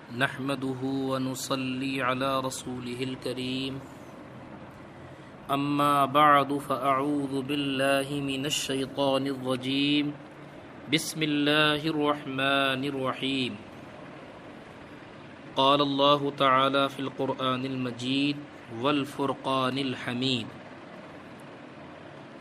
نحمده ونصلي على رسوله الكريم أما بعد فأعوذ بالله من الشيطان الرجيم بسم الله الرحمن الرحيم قال الله تعالى في القرآن المجيد والفرقان الحميد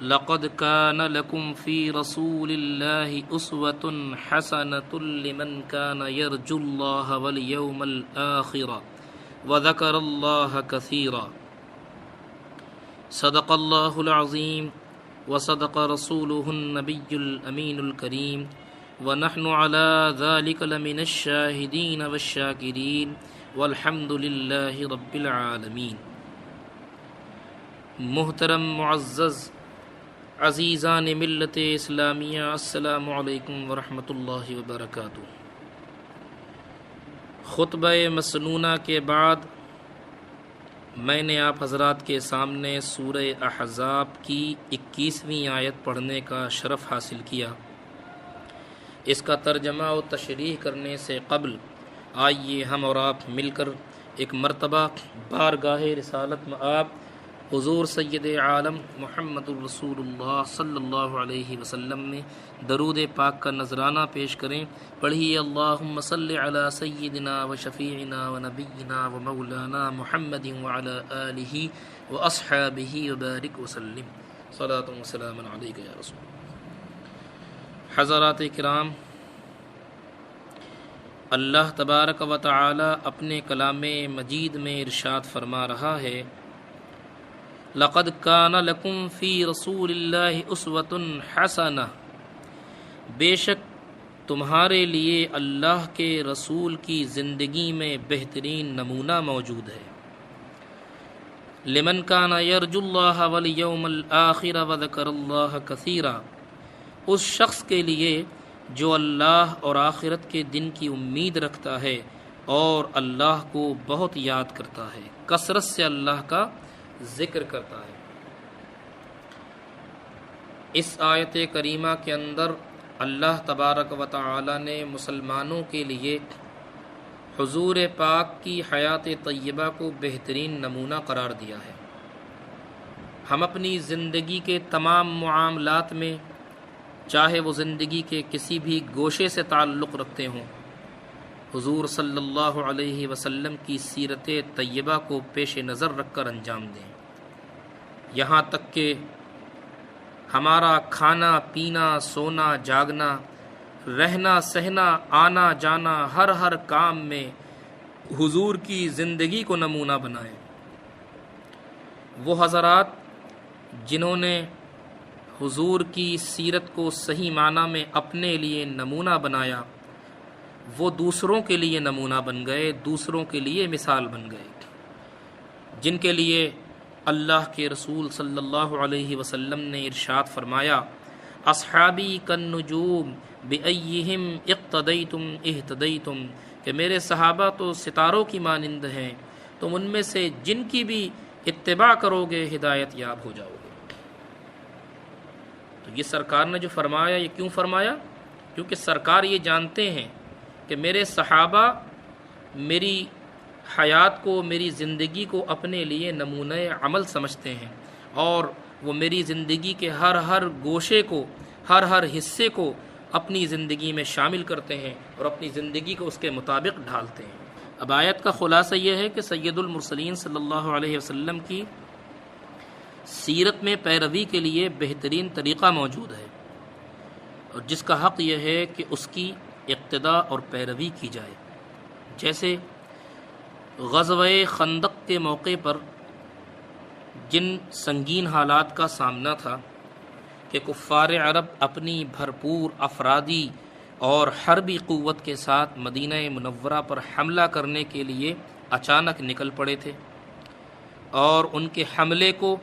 لقد كان لكم في رسول الله أسوة حسنة لمن كان يرجو الله واليوم الآخر وذكر الله كثيرا صدق الله العظيم وصدق رسوله النبي الأمين الكريم ونحن على ذلك لمن الشاهدين والشاكرين والحمد لله رب العالمين۔ محترم معزز عزیزان ملت اسلامیہ، السلام علیکم ورحمۃ اللہ وبرکاتہ۔ خطبہ مسنونہ کے بعد میں نے آپ حضرات کے سامنے سورہ احزاب کی 21ویں آیت پڑھنے کا شرف حاصل کیا۔ اس کا ترجمہ و تشریح کرنے سے قبل آئیے ہم اور آپ مل کر ایک مرتبہ بارگاہ رسالت مآب حضور سید عالم محمد الرسول اللہ صلی اللہ علیہ وسلم میں درود پاک کا نذرانہ پیش کریں۔ پڑھیے اللہم صلی علی سیدنا و شفیعنا و نبینا و مولانا محمد وعلی آلہ و اصحابہ وبارک وسلم صلاۃ و سلام علیک یا رسول۔ حضرات کرام، اللہ تبارک و تعالی اپنے کلام مجید میں ارشاد فرما رہا ہے، لقد کان لکم فی رسول اللہ اسوۃ حسنہ، بے شک تمہارے لیے اللہ کے رسول کی زندگی میں بہترین نمونہ موجود ہے۔ لمن کان یرجو اللہ والیوم الآخر وذکر اللہ کثیرا، اس شخص کے لیے جو اللہ اور آخرت کے دن کی امید رکھتا ہے اور اللہ کو بہت یاد کرتا ہے، کثرت سے اللہ کا ذکر کرتا ہے۔ اس آیت کریمہ کے اندر اللہ تبارک و تعالی نے مسلمانوں کے لیے حضور پاک کی حیات طیبہ کو بہترین نمونہ قرار دیا ہے۔ ہم اپنی زندگی کے تمام معاملات میں، چاہے وہ زندگی کے کسی بھی گوشے سے تعلق رکھتے ہوں، حضور صلی اللہ علیہ وسلم کی سیرت طیبہ کو پیش نظر رکھ کر انجام دیں، یہاں تک کہ ہمارا کھانا پینا، سونا جاگنا، رہنا سہنا، آنا جانا، ہر کام میں حضور کی زندگی کو نمونہ بنائیں۔ وہ حضرات جنہوں نے حضور کی سیرت کو صحیح معنی میں اپنے لیے نمونہ بنایا، وہ دوسروں کے لیے نمونہ بن گئے، دوسروں کے لیے مثال بن گئے، جن کے لیے اللہ کے رسول صلی اللہ علیہ وسلم نے ارشاد فرمایا، اصحابی کالنجوم بأیہم اقتدیتم اہتدیتم، کہ میرے صحابہ تو ستاروں کی مانند ہیں، تم ان میں سے جن کی بھی اتباع کرو گے ہدایت یاب ہو جاؤ گے۔ تو یہ سرکار نے جو فرمایا، یہ کیوں فرمایا؟ کیونکہ سرکار یہ جانتے ہیں کہ میرے صحابہ میری حیات کو، میری زندگی کو اپنے لیے نمونہ عمل سمجھتے ہیں، اور وہ میری زندگی کے ہر گوشے کو، ہر حصے کو اپنی زندگی میں شامل کرتے ہیں اور اپنی زندگی کو اس کے مطابق ڈھالتے ہیں۔ اب آیت کا خلاصہ یہ ہے کہ سید المرسلین صلی اللہ علیہ وسلم کی سیرت میں پیروی کے لیے بہترین طریقہ موجود ہے، اور جس کا حق یہ ہے کہ اس کی اقتداء اور پیروی کی جائے۔ جیسے غزوہ خندق کے موقع پر جن سنگین حالات کا سامنا تھا کہ کفار عرب اپنی بھرپور افرادی اور حربی قوت کے ساتھ مدینہ منورہ پر حملہ کرنے کے لیے اچانک نکل پڑے تھے، اور ان کے حملے کو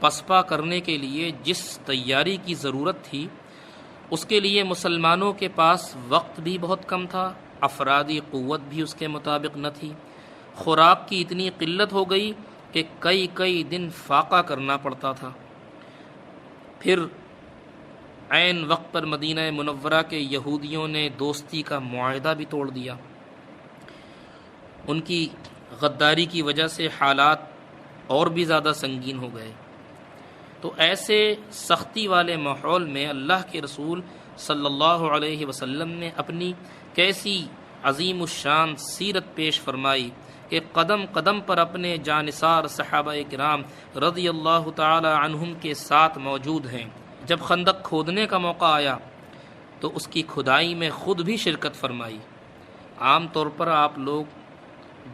پسپا کرنے کے لیے جس تیاری کی ضرورت تھی، اس کے لیے مسلمانوں کے پاس وقت بھی بہت کم تھا، افرادی قوت بھی اس کے مطابق نہ تھی، خوراک کی اتنی قلت ہو گئی کہ کئی دن فاقہ کرنا پڑتا تھا۔ پھر عین وقت پر مدینہ منورہ کے یہودیوں نے دوستی کا معاہدہ بھی توڑ دیا، ان کی غداری کی وجہ سے حالات اور بھی زیادہ سنگین ہو گئے۔ تو ایسے سختی والے ماحول میں اللہ کے رسول صلی اللہ علیہ وسلم نے اپنی کیسی عظیم الشان سیرت پیش فرمائی کہ قدم قدم پر اپنے جانثار صحابہ کرام رضی اللہ تعالی عنہم کے ساتھ موجود ہیں۔ جب خندق کھودنے کا موقع آیا تو اس کی کھدائی میں خود بھی شرکت فرمائی۔ عام طور پر آپ لوگ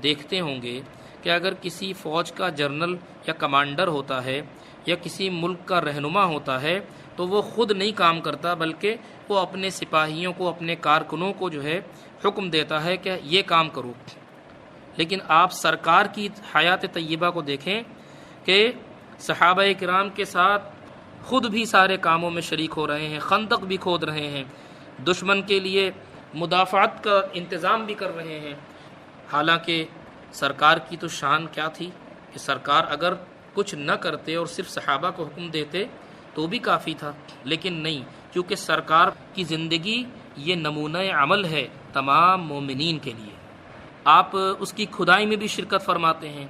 دیکھتے ہوں گے کہ اگر کسی فوج کا جنرل یا کمانڈر ہوتا ہے یا کسی ملک کا رہنما ہوتا ہے تو وہ خود نہیں کام کرتا، بلکہ وہ اپنے سپاہیوں کو، اپنے کارکنوں کو جو ہے حکم دیتا ہے کہ یہ کام کرو۔ لیکن آپ سرکار کی حیات طیبہ کو دیکھیں کہ صحابہ کرام کے ساتھ خود بھی سارے کاموں میں شریک ہو رہے ہیں، خندق بھی کھود رہے ہیں، دشمن کے لیے مدافعت کا انتظام بھی کر رہے ہیں۔ حالانکہ سرکار کی تو شان کیا تھی کہ سرکار اگر کچھ نہ کرتے اور صرف صحابہ کو حکم دیتے تو بھی کافی تھا، لیکن نہیں، کیونکہ سرکار کی زندگی یہ نمونہ عمل ہے تمام مومنین کے لیے۔ آپ اس کی کھدائی میں بھی شرکت فرماتے ہیں،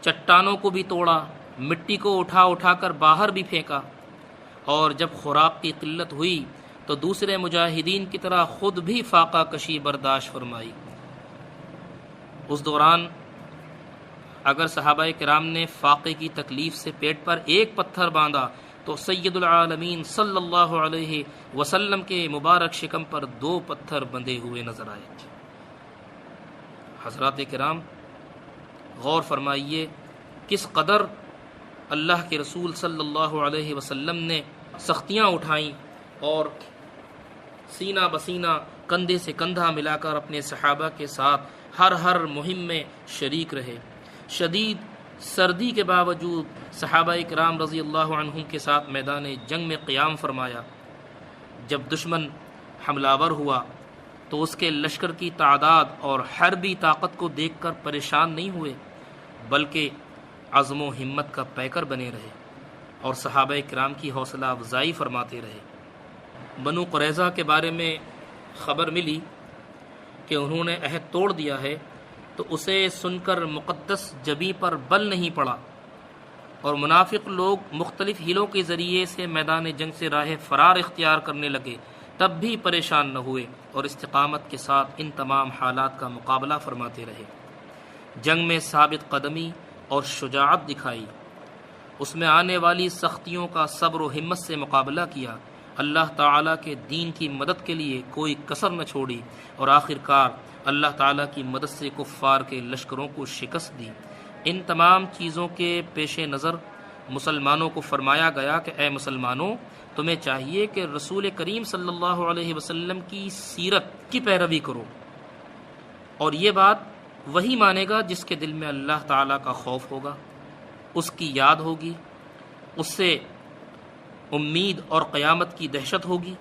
چٹانوں کو بھی توڑا، مٹی کو اٹھا اٹھا کر باہر بھی پھینکا، اور جب خوراک کی قلت ہوئی تو دوسرے مجاہدین کی طرح خود بھی فاقہ کشی برداشت فرمائی۔ اس دوران اگر صحابہ کرام نے فاقے کی تکلیف سے پیٹ پر ایک پتھر باندھا تو سید العالمین صلی اللہ علیہ وسلم کے مبارک شکم پر 2 پتھر بندھے ہوئے نظر آئے۔ حضرات کرام غور فرمائیے کس قدر اللہ کے رسول صلی اللہ علیہ وسلم نے سختیاں اٹھائیں اور سینہ بسینہ کندھے سے کندھا ملا کر اپنے صحابہ کے ساتھ ہر مہم میں شریک رہے۔ شدید سردی کے باوجود صحابہ کرام رضی اللہ عنہم کے ساتھ میدان جنگ میں قیام فرمایا۔ جب دشمن حملہ آور ہوا تو اس کے لشکر کی تعداد اور حربی طاقت کو دیکھ کر پریشان نہیں ہوئے، بلکہ عزم و ہمت کا پیکر بنے رہے اور صحابہ کرام کی حوصلہ افزائی فرماتے رہے۔ بنو قریظہ کے بارے میں خبر ملی کہ انہوں نے عہد توڑ دیا ہے، تو اسے سن کر مقدس جبیں پر بل نہیں پڑا، اور منافق لوگ مختلف ہیلوں کے ذریعے سے میدان جنگ سے راہ فرار اختیار کرنے لگے، تب بھی پریشان نہ ہوئے اور استقامت کے ساتھ ان تمام حالات کا مقابلہ فرماتے رہے۔ جنگ میں ثابت قدمی اور شجاعت دکھائی، اس میں آنے والی سختیوں کا صبر و ہمت سے مقابلہ کیا، اللہ تعالیٰ کے دین کی مدد کے لیے کوئی کسر نہ چھوڑی، اور آخر کار اللہ تعالیٰ کی مدد سے کفار کے لشکروں کو شکست دی۔ ان تمام چیزوں کے پیش نظر مسلمانوں کو فرمایا گیا کہ اے مسلمانوں، تمہیں چاہیے کہ رسول کریم صلی اللہ علیہ وسلم کی سیرت کی پیروی کرو، اور یہ بات وہی مانے گا جس کے دل میں اللہ تعالیٰ کا خوف ہوگا، اس کی یاد ہوگی، اس سے امید اور قیامت کی دہشت ہوگی۔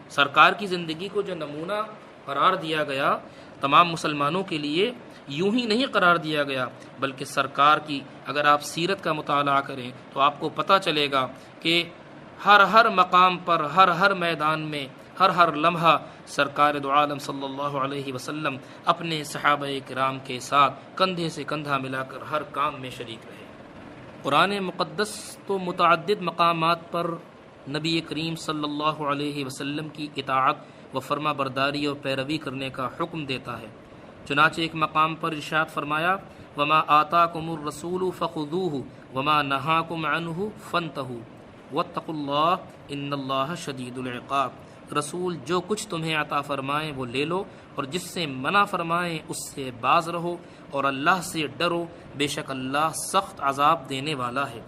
سرکار کی زندگی کو جو نمونہ قرار دیا گیا، تمام مسلمانوں کے لیے یوں ہی نہیں قرار دیا گیا، بلکہ سرکار کی اگر آپ سیرت کا مطالعہ کریں تو آپ کو پتہ چلے گا کہ ہر مقام پر، ہر میدان میں، ہر لمحہ سرکار دو عالم صلی اللہ علیہ وسلم اپنے صحابہ کرام کے ساتھ کندھے سے کندھا ملا کر ہر کام میں شریک رہے۔ قرآن مقدس تو متعدد مقامات پر نبی کریم صلی اللہ علیہ وسلم کی اطاعت و فرما برداری اور پیروی کرنے کا حکم دیتا ہے۔ چنانچہ ایک مقام پر ارشاد فرمایا وما آتاکم الرسول فخذوہ وما نہاکم عنہ فانتہوا واتقوا اللہ ان اللہ شدید العقاب۔ رسول جو کچھ تمہیں عطا فرمائیں وہ لے لو، اور جس سے منع فرمائیں اس سے باز رہو، اور اللہ سے ڈرو، بے شک اللہ سخت عذاب دینے والا ہے۔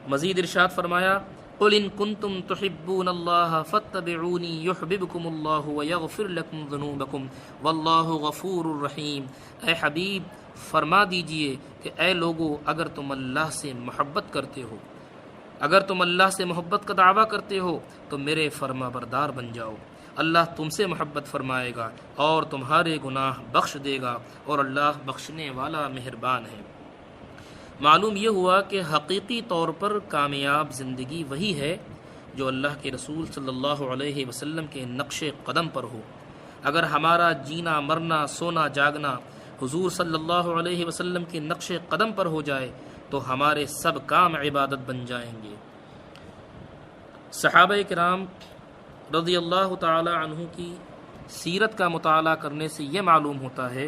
مزید ارشاد فرمایا قل ان کنتم تحبون اللہ فاتبعونی یحببکم اللہ ویغفر لکم ذنوبکم واللہ غفور الرحیم۔ اے حبیب فرما دیجئے کہ اے لوگو، اگر تم اللہ سے محبت کرتے ہو، اگر تم اللہ سے محبت کا دعویٰ کرتے ہو تو میرے فرما بردار بن جاؤ، اللہ تم سے محبت فرمائے گا اور تمہارے گناہ بخش دے گا، اور اللہ بخشنے والا مہربان ہے۔ معلوم یہ ہوا کہ حقیقی طور پر کامیاب زندگی وہی ہے جو اللہ کے رسول صلی اللہ علیہ وسلم کے نقش قدم پر ہو، اگر ہمارا جینا مرنا سونا جاگنا حضور صلی اللہ علیہ وسلم کے نقش قدم پر ہو جائے تو ہمارے سب کام عبادت بن جائیں گے۔ صحابہ کرام رضی اللہ تعالی عنہ کی سیرت کا مطالعہ کرنے سے یہ معلوم ہوتا ہے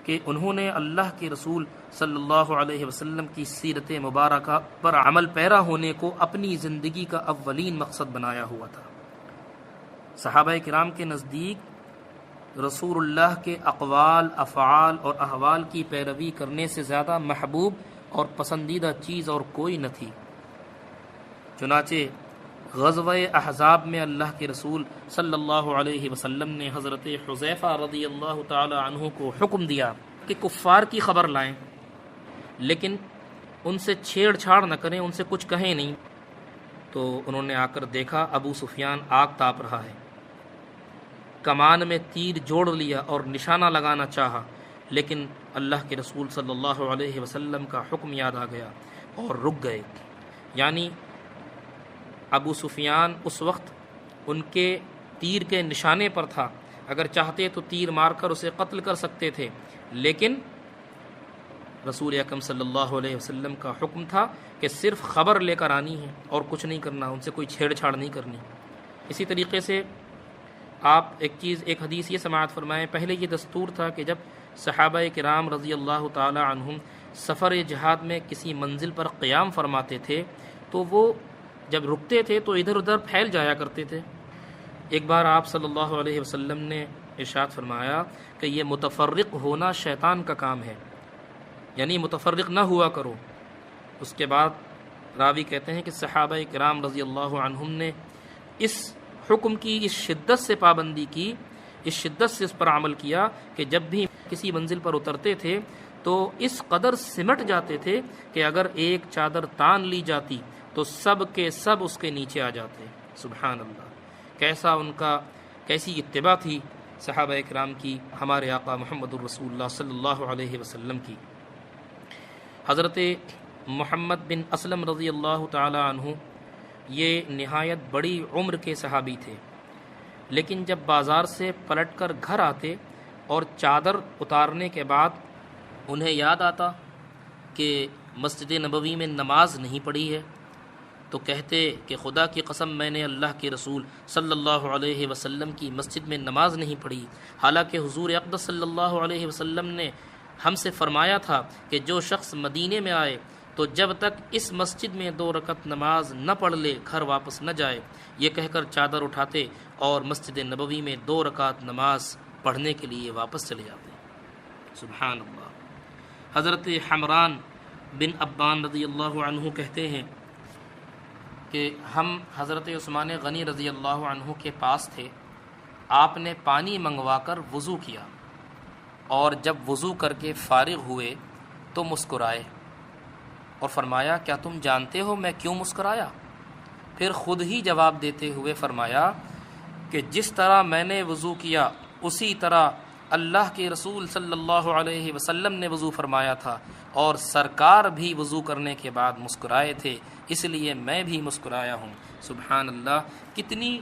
کہ انہوں نے اللہ کے رسول صلی اللہ علیہ وسلم کی سیرت مبارکہ پر عمل پیرا ہونے کو اپنی زندگی کا اولین مقصد بنایا ہوا تھا۔ صحابہ کرام کے نزدیک رسول اللہ کے اقوال، افعال اور احوال کی پیروی کرنے سے زیادہ محبوب اور پسندیدہ چیز اور کوئی نہ تھی۔ چنانچہ غزوہ احزاب میں اللہ کے رسول صلی اللہ علیہ وسلم نے حضرت حذیفہ رضی اللہ تعالی عنہ کو حکم دیا کہ کفار کی خبر لائیں، لیکن ان سے چھیڑ چھاڑ نہ کریں، ان سے کچھ کہیں نہیں۔ تو انہوں نے آ کر دیکھا ابو سفیان آگ تاپ رہا ہے، کمان میں تیر جوڑ لیا اور نشانہ لگانا چاہا، لیکن اللہ کے رسول صلی اللہ علیہ وسلم کا حکم یاد آ گیا اور رک گئے۔ یعنی ابو سفیان اس وقت ان کے تیر کے نشانے پر تھا، اگر چاہتے تو تیر مار کر اسے قتل کر سکتے تھے، لیکن رسول اکرم صلی اللہ علیہ وسلم کا حکم تھا کہ صرف خبر لے کر آنی ہے اور کچھ نہیں کرنا، ان سے کوئی چھیڑ چھاڑ نہیں کرنی۔ اسی طریقے سے آپ ایک حدیث یہ سماعت فرمائیں، پہلے یہ دستور تھا کہ جب صحابہ کرام رضی اللہ تعالی عنہم سفر جہاد میں کسی منزل پر قیام فرماتے تھے تو وہ جب رکتے تھے تو ادھر ادھر پھیل جایا کرتے تھے۔ ایک بار آپ صلی اللہ علیہ وسلم نے ارشاد فرمایا کہ یہ متفرق ہونا شیطان کا کام ہے، یعنی متفرق نہ ہوا کرو۔ اس کے بعد راوی کہتے ہیں کہ صحابہ کرام رضی اللہ عنہم نے اس حکم کی اس شدت سے پابندی کی، اس شدت سے اس پر عمل کیا کہ جب بھی کسی منزل پر اترتے تھے تو اس قدر سمٹ جاتے تھے کہ اگر ایک چادر تان لی جاتی تو سب کے سب اس کے نیچے آ جاتے۔ سبحان اللہ، کیسی اتباع تھی صحابہ کرام کی ہمارے آقا محمد الرسول اللہ صلی اللہ علیہ وسلم کی۔ حضرت محمد بن اسلم رضی اللہ تعالی عنہ یہ نہایت بڑی عمر کے صحابی تھے، لیکن جب بازار سے پلٹ کر گھر آتے اور چادر اتارنے کے بعد انہیں یاد آتا کہ مسجد نبوی میں نماز نہیں پڑھی ہے تو کہتے کہ خدا کی قسم میں نے اللہ کے رسول صلی اللہ علیہ وسلم کی مسجد میں نماز نہیں پڑھی، حالانکہ حضور اقدس صلی اللہ علیہ وسلم نے ہم سے فرمایا تھا کہ جو شخص مدینے میں آئے تو جب تک اس مسجد میں 2 رکعت نماز نہ پڑھ لے گھر واپس نہ جائے۔ یہ کہہ کر چادر اٹھاتے اور مسجد نبوی میں 2 رکعت نماز پڑھنے کے لیے واپس چلے جاتے۔ سبحان اللہ۔ حضرت حمران بن ابان رضی اللہ عنہ کہتے ہیں کہ ہم حضرت عثمان غنی رضی اللہ عنہ کے پاس تھے، آپ نے پانی منگوا کر وضو کیا اور جب وضو کر کے فارغ ہوئے تو مسکرائے اور فرمایا کیا تم جانتے ہو میں کیوں مسکرایا؟ پھر خود ہی جواب دیتے ہوئے فرمایا کہ جس طرح میں نے وضو کیا اسی طرح اللہ کے رسول صلی اللہ علیہ وسلم نے وضو فرمایا تھا اور سرکار بھی وضو کرنے کے بعد مسکرائے تھے، اس لیے میں بھی مسکرایا ہوں۔ سبحان اللہ، کتنی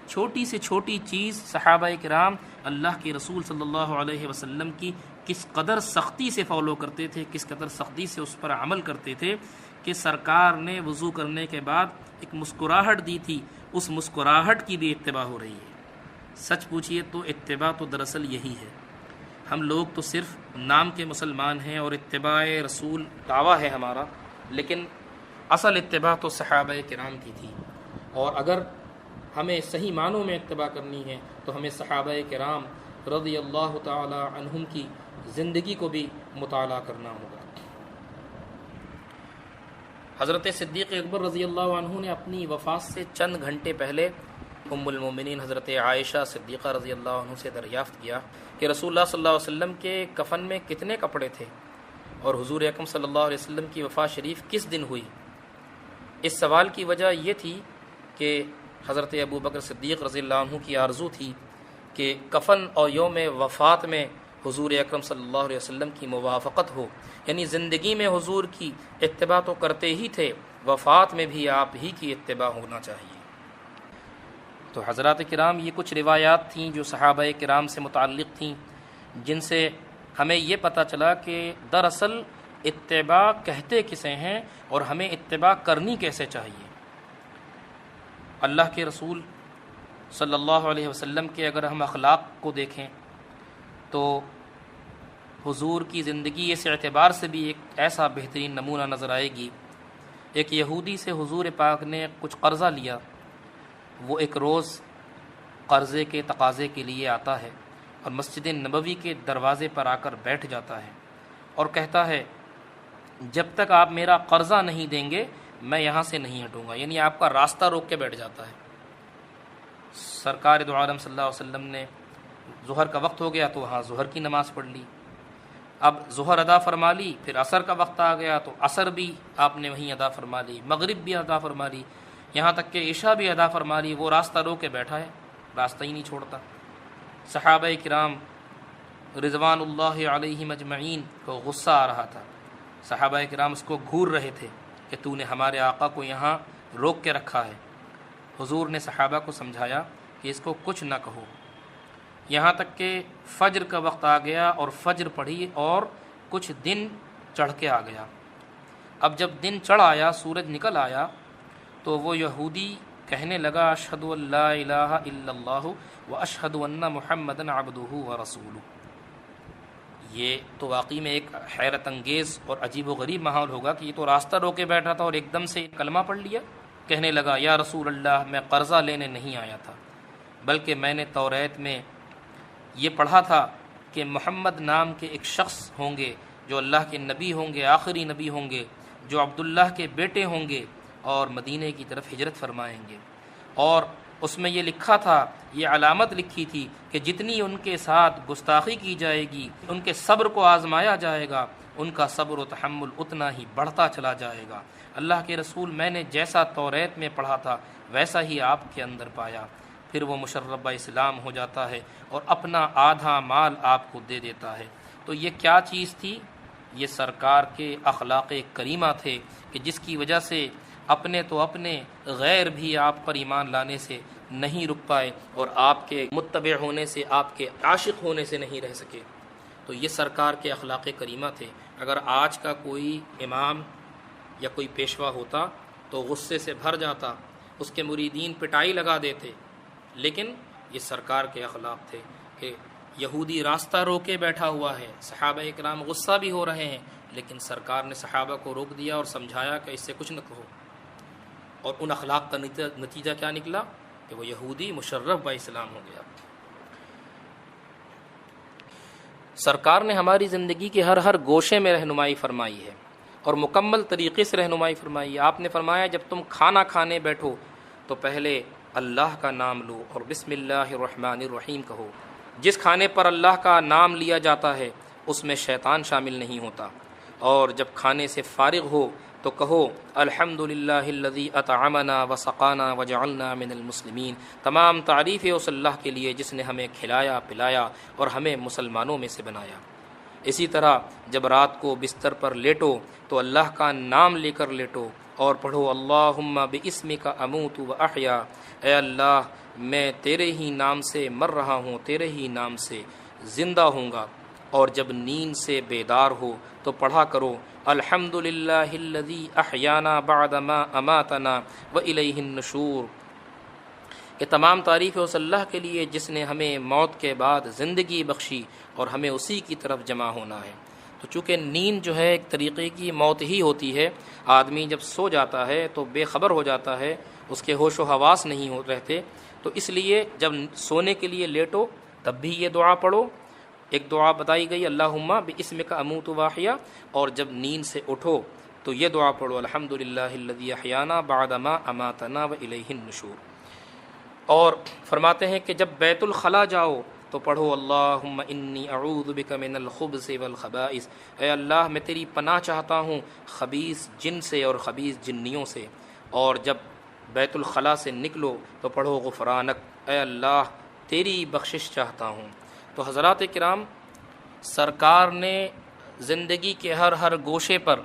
چھوٹی سے چھوٹی چیز صحابہ کرام اللہ کے رسول صلی اللہ علیہ وسلم کی کس قدر سختی سے فالو کرتے تھے، کس قدر سختی سے اس پر عمل کرتے تھے کہ سرکار نے وضو کرنے کے بعد ایک مسکراہٹ دی تھی، اس مسکراہٹ کی بھی اتباع ہو رہی ہے۔ سچ پوچھئے تو اتباع تو دراصل یہی ہے۔ ہم لوگ تو صرف نام کے مسلمان ہیں اور اتباع رسول دعویٰ ہے ہمارا، لیکن اصل اتباع تو صحابہ کرام کی تھی، اور اگر ہمیں صحیح معنوں میں اتباع کرنی ہے تو ہمیں صحابہ کرام رضی اللہ تعالی عنہم کی زندگی کو بھی مطالعہ کرنا ہوگا۔ حضرت صدیق اکبر رضی اللہ عنہ نے اپنی وفات سے چند گھنٹے پہلے ام المومنین حضرت عائشہ صدیقہ رضی اللہ عنہ سے دریافت کیا کہ رسول اللہ صلی اللہ علیہ وسلم کے کفن میں کتنے کپڑے تھے اور حضور اکرم صلی اللہ علیہ وسلم کی وفات شریف کس دن ہوئی؟ اس سوال کی وجہ یہ تھی کہ حضرت ابو بکر صدیق رضی اللہ عنہ کی آرزو تھی کہ کفن اور یوم وفات میں حضور اکرم صلی اللہ علیہ وسلم کی موافقت ہو، یعنی زندگی میں حضور کی اتباع تو کرتے ہی تھے، وفات میں بھی آپ ہی کی اتباع ہونا چاہیے۔ تو حضرات کرام یہ کچھ روایات تھیں جو صحابہ کرام سے متعلق تھیں، جن سے ہمیں یہ پتہ چلا کہ دراصل اتباع کہتے کسے ہیں اور ہمیں اتباع کرنی کیسے چاہیے۔ اللہ کے رسول صلی اللہ علیہ وسلم کے اگر ہم اخلاق کو دیکھیں تو حضور کی زندگی اس اعتبار سے بھی ایک ایسا بہترین نمونہ نظر آئے گی۔ ایک یہودی سے حضور پاک نے کچھ قرضہ لیا، وہ ایک روز قرضے کے تقاضے کے لیے آتا ہے اور مسجد نبوی کے دروازے پر آ کر بیٹھ جاتا ہے اور کہتا ہے جب تک آپ میرا قرضہ نہیں دیں گے میں یہاں سے نہیں ہٹوں گا، یعنی آپ کا راستہ روک کے بیٹھ جاتا ہے۔ سرکار دو عالم صلی اللہ علیہ وسلم نے ظہر کا وقت ہو گیا تو وہاں ظہر کی نماز پڑھ لی، اب ظہر ادا فرما لی، پھر عصر کا وقت آ گیا تو عصر بھی آپ نے وہیں ادا فرما لی، مغرب بھی ادا فرما لی، یہاں تک کہ عشاء بھی ادا فرما لی۔ وہ راستہ روک کے بیٹھا ہے، راستہ ہی نہیں چھوڑتا۔ صحابہ کرام رضوان اللہ علیہم اجمعین کو غصہ آ رہا تھا، صحابہ کرام اس کو گھور رہے تھے کہ تو نے ہمارے آقا کو یہاں روک کے رکھا ہے۔ حضور نے صحابہ کو سمجھایا کہ اس کو کچھ نہ کہو، یہاں تک کہ فجر کا وقت آ گیا اور فجر پڑھی اور کچھ دن چڑھ کے آ گیا۔ اب جب دن چڑھ آیا، سورج نکل آیا، تو وہ یہودی کہنے لگا اشہد ان لا الہ الا اللہ واشہد ان محمدًا عبدہ ورسولہ۔ یہ تو واقعی میں ایک حیرت انگیز اور عجیب و غریب ماحول ہوگا کہ یہ تو راستہ روکے بیٹھا تھا اور ایک دم سے کلمہ پڑھ لیا۔ کہنے لگا یا رسول اللہ میں قرضہ لینے نہیں آیا تھا، بلکہ میں نے توریت میں یہ پڑھا تھا کہ محمد نام کے ایک شخص ہوں گے جو اللہ کے نبی ہوں گے، آخری نبی ہوں گے، جو عبداللہ کے بیٹے ہوں گے اور مدینے کی طرف ہجرت فرمائیں گے، اور اس میں یہ لکھا تھا، یہ علامت لکھی تھی کہ جتنی ان کے ساتھ گستاخی کی جائے گی، ان کے صبر کو آزمایا جائے گا، ان کا صبر و تحمل اتنا ہی بڑھتا چلا جائے گا۔ اللہ کے رسول میں نے جیسا توریت میں پڑھا تھا ویسا ہی آپ کے اندر پایا۔ پھر وہ مشرب اسلام ہو جاتا ہے اور اپنا آدھا مال آپ کو دے دیتا ہے۔ تو یہ کیا چیز تھی؟ یہ سرکار کے اخلاق کریمہ تھے کہ جس کی وجہ سے اپنے تو اپنے غیر بھی آپ پر ایمان لانے سے نہیں رک پائے اور آپ کے متبع ہونے سے، آپ کے عاشق ہونے سے نہیں رہ سکے۔ تو یہ سرکار کے اخلاق کریمہ تھے۔ اگر آج کا کوئی امام یا کوئی پیشوا ہوتا تو غصے سے بھر جاتا، اس کے مریدین پٹائی لگا دیتے، لیکن یہ سرکار کے اخلاق تھے کہ یہودی راستہ روکے بیٹھا ہوا ہے، صحابہ اکرام غصہ بھی ہو رہے ہیں، لیکن سرکار نے صحابہ کو روک دیا اور سمجھایا کہ اس سے کچھ نہ کہو۔ اور ان اخلاق کا نتیجہ کیا نکلا کہ وہ یہودی مشرف با اسلام ہو گیا۔ سرکار نے ہماری زندگی کے ہر گوشے میں رہنمائی فرمائی ہے اور مکمل طریقے سے رہنمائی فرمائی ہے۔ آپ نے فرمایا جب تم کھانا کھانے بیٹھو تو پہلے اللہ کا نام لو اور بسم اللہ الرحمن الرحیم کہو۔ جس کھانے پر اللہ کا نام لیا جاتا ہے اس میں شیطان شامل نہیں ہوتا، اور جب کھانے سے فارغ ہو تو کہو الحمدللہ الذی اطعمنا وسقانا وجعلنا من المسلمین۔ تمام تعریف ہے اس اللہ کے لیے جس نے ہمیں کھلایا پلایا اور ہمیں مسلمانوں میں سے بنایا۔ اسی طرح جب رات کو بستر پر لیٹو تو اللہ کا نام لے کر لیٹو اور پڑھو اللہم باسمک اموت و احیا، اے اللہ میں تیرے ہی نام سے مر رہا ہوں، تیرے ہی نام سے زندہ ہوں گا۔ اور جب نیند سے بیدار ہو تو پڑھا کرو الحمدللہ الذی احیانا بعد ما اماتنا والیہ النشور، کہ تمام تعریف اس اللہ کے لیے جس نے ہمیں موت کے بعد زندگی بخشی اور ہمیں اسی کی طرف جمع ہونا ہے۔ تو چونکہ نیند جو ہے ایک طریقے کی موت ہی ہوتی ہے، آدمی جب سو جاتا ہے تو بے خبر ہو جاتا ہے، اس کے ہوش و حواس نہیں رہتے، تو اس لیے جب سونے کے لیے لیٹو تب بھی یہ دعا پڑھو۔ ایک دعا بتائی گئی اللہم باسمک اموت و احیا، اور جب نیند سے اٹھو تو یہ دعا پڑھو الحمدللہ الذی احیانا بعد ما اماتنا والیہ النشور۔ اور فرماتے ہیں کہ جب بیت الخلاء جاؤ تو پڑھو اللہم انی اعوذ بک من الخبث والخبائث، اے اللہ میں تیری پناہ چاہتا ہوں خبیث جن سے اور خبیث جنیوں سے۔ اور جب بیت الخلاء سے نکلو تو پڑھو غفرانک، اے اللہ تیری بخشش چاہتا ہوں۔ تو حضرات کرام، سرکار نے زندگی کے ہر گوشے پر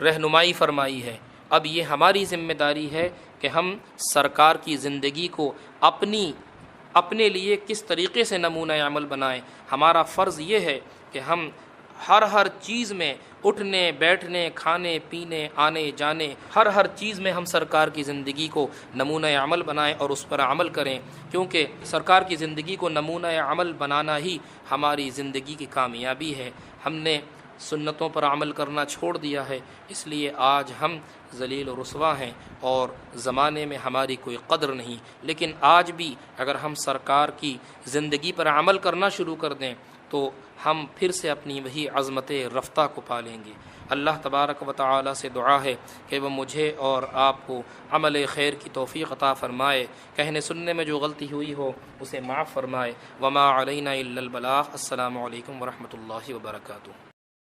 رہنمائی فرمائی ہے۔ اب یہ ہماری ذمہ داری ہے کہ ہم سرکار کی زندگی کو اپنے لیے کس طریقے سے نمونہ عمل بنائیں۔ ہمارا فرض یہ ہے کہ ہم ہر چیز میں، اٹھنے بیٹھنے، کھانے پینے، آنے جانے، ہر چیز میں ہم سرکار کی زندگی کو نمونہ عمل بنائیں اور اس پر عمل کریں، کیونکہ سرکار کی زندگی کو نمونہ عمل بنانا ہی ہماری زندگی کی کامیابی ہے۔ ہم نے سنتوں پر عمل کرنا چھوڑ دیا ہے، اس لیے آج ہم ذلیل و رسوا ہیں اور زمانے میں ہماری کوئی قدر نہیں۔ لیکن آج بھی اگر ہم سرکار کی زندگی پر عمل کرنا شروع کر دیں تو ہم پھر سے اپنی وہی عظمت رفتہ کو پالیں گے۔ اللہ تبارک و تعالی سے دعا ہے کہ وہ مجھے اور آپ کو عمل خیر کی توفیق عطا فرمائے، کہنے سننے میں جو غلطی ہوئی ہو اسے معاف فرمائے۔ وما علینا الا البلاغ۔ السلام علیکم ورحمۃ اللہ وبرکاتہ۔